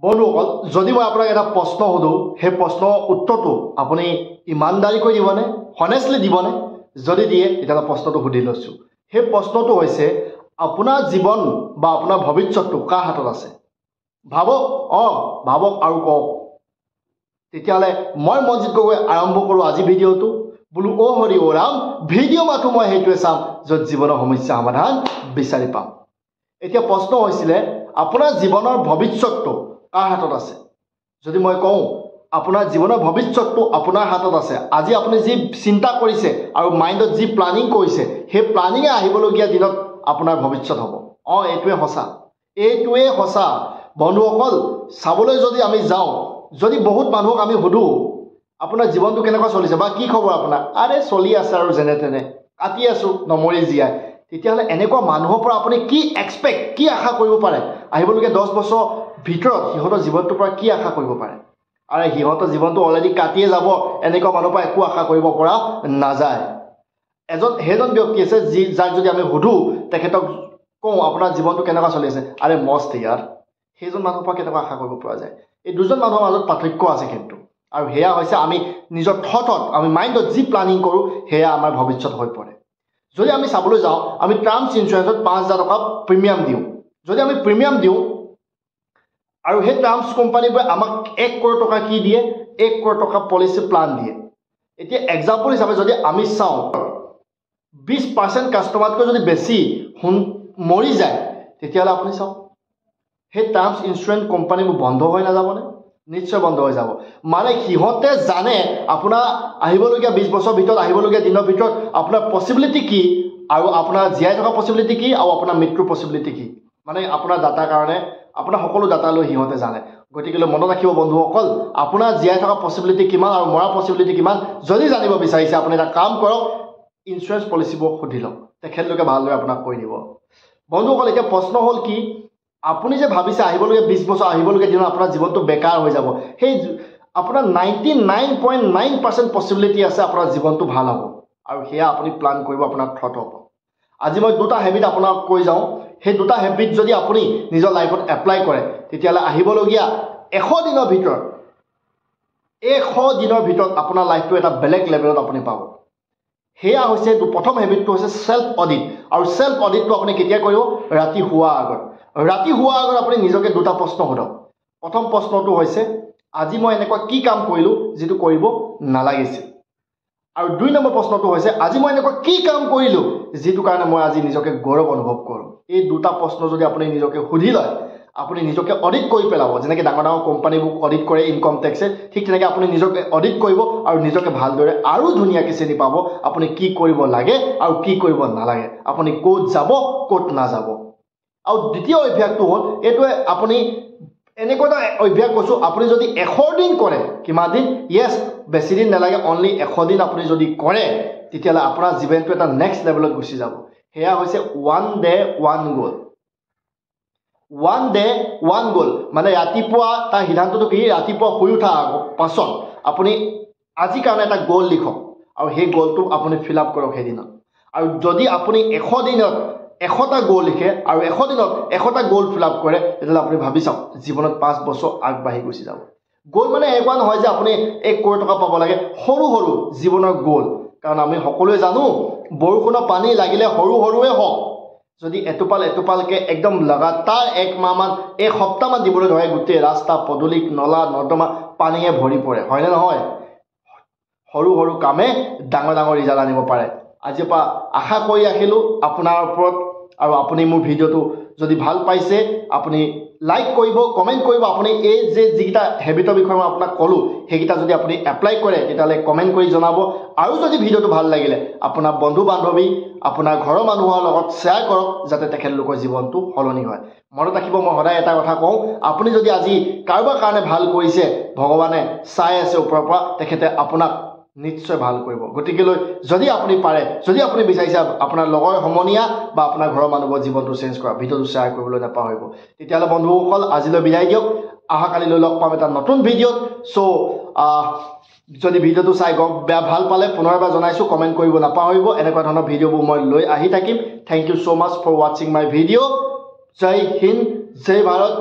বন্ধুসকল যদি মই আপোনাক এটা প্ৰশ্ন সুধো সেই প্ৰশ্নৰ উত্তৰটো আপুনি ইমানদাৰিকৈ দিবনে হনেষ্টলি দিবনে যদি দিয়ে তেতিয়াহ'লে প্ৰশ্নটো সুধি লৈছো সেই প্ৰশ্নটো হৈছে আপোনাৰ জীৱন বা আপোনাৰ ভৱিষ্যতটো কাৰ হাতত আছে ভাবক ভাবক আৰু কওক তেতিয়াহ'লে মই মনজিত গগৈ আৰম্ভ কৰোঁ আজি ভিডিঅ'টো বোলো অ হৰি অ ৰাম ভিডিঅ' মাথো মই সেইটোৱে চাম য'ত জীৱনৰ সমস্যা সমাধান বিচাৰি পাম এতিয়া প্ৰশ্ন হৈছিলে আপোনাৰ জীৱনৰ ভৱিষ্যতটো কাৰ হাতত আছে যদি মই কওঁ আপোনাৰ জীৱনৰ ভৱিষ্যতটো আপোনাৰ হাতত আছে আজি আপুনি যি চিন্তা কৰিছে আৰু মাইণ্ডত যি প্লানিং কৰিছে সেই প্লানিঙে আহিবলগীয়া দিনত আপোনাৰ ভৱিষ্যত হ'ব এইটোৱে সঁচা বন্ধুসকল চাবলৈ যদি আমি যাওঁ যদি বহুত মানুহক আমি সুধো আপোনাৰ জীৱনটো কেনেকুৱা চলিছে বা কি খবৰ আপোনাৰ আৰে চলি আছে আৰু যেনে তেনে কাটি আছো নমৰি জীয়াই তেতিয়াহ'লে এনেকুৱা মানুহৰ পৰা আপুনি কি আশা কৰিব পাৰে আহিবলগীয়া 10 বছৰ ভিতৰত সিহঁতৰ জীৱনটোৰ পৰা কি আশা কৰিব পাৰে আৰু সিহঁতৰ জীৱনটো অলৰেডি কাটিয়ে যাব এনেকুৱা মানুহৰ পৰা একো আশা কৰিব পৰা নাযায় সেইজন ব্যক্তি আছে যাক যদি আমি সুধো তেখেতক কওঁ আপোনাৰ জীৱনটো কেনেকুৱা চলি আছে আৰে মস্ত ইয়াৰ সেইজন মানুহৰ পৰা কেনেকুৱা আশা কৰিব পৰা যায় এই দুজন মানুহৰ মাজত পাৰ্থক্য আছে কিন্তু আৰু হেয়া হৈছে আমি নিজৰ থটত আমি মাইণ্ডত যি প্লানিং কৰোঁ হেয়া আমাৰ ভৱিষ্যত হৈ পৰে যদি আমি চাবলৈ যাওঁ আমি টাৰ্মছ ইঞ্চুৰেঞ্চত 5,000 টকা প্ৰিমিয়াম দিওঁ যদি আমি প্ৰিমিয়াম দিওঁ আৰু সেই টাৰ্মছ কোম্পানীবোৰে আমাক 1 কোটি টকা কি দিয়ে 1 কোটি টকা পলিচি প্লান দিয়ে এতিয়া এক্সাম্পল হিচাপে যদি আমি চাওঁ 20% কাষ্টমাৰতকৈ যদি বেছি মৰি যায় তেতিয়াহ'লে আপুনি চাওক সেই টাৰ্মছ ইঞ্চুৰেঞ্চ কোম্পানীবোৰ বন্ধ হৈ নাযাবনে নিশ্চয় বন্ধ হৈ যাব মানে সিহঁতে জানে আপোনাৰ আহিবলগীয়া 20 বছৰ ভিতৰত আহিবলগীয়া দিনৰ ভিতৰত আপোনাৰ পচিবিলিটি কি আৰু আপোনাৰ জীয়াই থকা পচিবিলিটি কি আৰু আপোনাৰ মৃত্যুৰ পচিবিলিটি কি মানে আপোনাৰ ডাটাৰ কাৰণে আপোনাৰ সকলো ডাটা লৈ সিহঁতে জানে গতিকে মনত ৰাখিব বন্ধুসকল আপোনাৰ জীয়াই থকা পচিবিলিটি কিমান আৰু মৰা পচিবিলিটি কিমান যদি জানিব বিচাৰিছে আপুনি এটা কাম কৰক ইঞ্চুৰেঞ্চ পলিচিবোৰ সুধি লওক তেখেতলোকে ভালদৰে আপোনাক কৈ দিব বন্ধুসকল এতিয়া প্ৰশ্ন হ'ল কি আপুনি যে ভাবিছে আহিবলগীয়া 20 বছৰ আহিবলগীয়া দিনত আপোনাৰ জীৱনটো বেকাৰ হৈ যাব সেই আপোনাৰ 99.9% পচিবিলিটি আছে আপোনাৰ জীৱনটো ভাল হ'ব আৰু সেয়া আপুনি প্লান কৰিব আপোনাৰ থট হ'ব আজি মই দুটা হেবিট আপোনাক কৈ যাওঁ সেই দুটা হেবিট যদি আপুনি নিজৰ লাইফত এপ্লাই কৰে তেতিয়াহ'লে আহিবলগীয়া 100 দিনৰ ভিতৰত আপোনাৰ লাইফটো এটা বেলেগ লেভেলত আপুনি পাব হেয়া হৈছে প্ৰথম হেবিটটো হৈছে সেল্ফ অডিট আৰু সেল্ফ অডিটটো আপুনি কেতিয়া কৰিব ৰাতি শুৱাৰ আগত আপুনি নিজকে দুটা প্ৰশ্ন সোধক প্ৰথম প্ৰশ্নটো হৈছে আজি মই এনেকুৱা কি কাম কৰিলো যেটো কৰিব নালাগিছিল আৰু দুই নম্বৰ প্ৰশ্নটো হৈছে আজি মই এনেকুৱা কি কাম কৰিলো যেটো কাৰণে মই আজি নিজকে গৌৰৱ অনুভৱ কৰোঁ এই দুটা প্ৰশ্ন যদি আপুনি নিজকে সুধি লয় আপুনি নিজকে অডিট কৰি পেলাব যেনেকৈ ডাঙৰ কোম্পানীবোৰ অডিট কৰে ইনকম টেক্সে ঠিক তেনেকৈ আপুনি নিজকে অডিট কৰিব আৰু নিজকে ভালদৰে আৰু ধুনীয়াকৈ চিনি পাব আপুনি কি কৰিব লাগে আৰু কি কৰিব নালাগে আপুনি ক'ত যাব ক'ত নাযাব আৰু দ্বিতীয় অভ্যাসটো হ'ল এইটোৱে আপুনি এনেকুৱা এটা অভ্যাস কৈছোঁ আপুনি যদি 100 দিন কৰে কিমান দিন ইয়েছ বেছি দিন নালাগে অনলি 100 দিন আপুনি যদি কৰে তেতিয়াহ'লে আপোনাৰ জীৱনটো এটা নেক্সট লেভেলত গুচি যাব সেয়া হৈছে 1 day 1 goal 1 day 1 goal মানে ৰাতিপুৱা তাৰ সিদ্ধান্তটো কি ৰাতিপুৱা শুই উঠাৰ পাছত আপুনি আজিৰ কাৰণে এটা গ'ল লিখক আৰু সেই গ'লটো আপুনি ফিল আপ কৰক সেইদিনত আৰু যদি আপুনি 100 দিনত 100টা গ'ল লিখে আৰু 100 দিনত 100টা গ'ল ফিল আপ কৰে তেতিয়াহ'লে আপুনি ভাবি চাওক জীৱনত 5 বছৰ আগবাঢ়ি গুচি যাব গ'ল মানে এনেকুৱা নহয় যে আপুনি 1 কোটি টকা পাব লাগে সৰু জীৱনৰ গ'ল কাৰণ আমি সকলোৱে জানো বৰষুণৰ পানী লাগিলে সৰুৱে হওক যদি এটোপালকে একদম লাগাতাৰ 1 মাহমান এক সপ্তাহমান দিবলৈ ধৰে গোটেই ৰাস্তা পদূলি নলা নৰ্দমা পানীয়ে ভৰি পৰে হয়নে নহয় সৰু কামে ডাঙৰ ৰিজাল্ট আনিব পাৰে আজিৰ পৰা আশা কৰি ৰাখিলোঁ আপোনাৰ ওপৰত আৰু আপুনি মোৰ ভিডিঅ'টো যদি ভাল পাইছে আপুনি লাইক কৰিব কমেণ্ট কৰিব আপুনি এই যে যিকেইটা হেবিটৰ বিষয়ে মই আপোনাক ক'লোঁ সেইকেইটা যদি আপুনি এপ্লাই কৰে তেতিয়াহ'লে কমেণ্ট কৰি জনাব আৰু যদি ভিডিঅ'টো ভাল লাগিলে আপোনাৰ বন্ধু বান্ধৱী আপোনাৰ ঘৰৰ মানুহৰ লগত শ্বেয়াৰ কৰক যাতে তেখেতলোকৰ জীৱনটো সলনি হয় মনত ৰাখিব মই সদায় এটা কথা কওঁ আপুনি যদি আজি কাৰোবাৰ কাৰণে ভাল কৰিছে ভগৱানে চাই আছে ওপৰৰ পৰা তেখেতে আপোনাক নিশ্চয় ভাল কৰিব গতিকে যদি আপুনি পাৰে যদি আপুনি বিচাৰিছে আপোনাৰ লগৰ সমনীয়া বা আপোনাৰ ঘৰৰ মানুহৰ জীৱনটো চেঞ্জ কৰা ভিডিঅ'টো শ্বেয়াৰ কৰিবলৈ নাপাহৰিব তেতিয়াহ'লে বন্ধুসকল আজিলৈ বিদায় দিয়ক অহাকালিলৈ লগ পাম এটা নতুন ভিডিঅ'ত যদি ভিডিঅ'টো চাই ভাল পালে পুনৰবাৰ জনাইছোঁ কমেণ্ট কৰিব নাপাহৰিব এনেকুৱা ধৰণৰ ভিডিঅ'বোৰ মই লৈ আহি থাকিম thank you so much for watching my video জয় হিন্দ জয় ভাৰত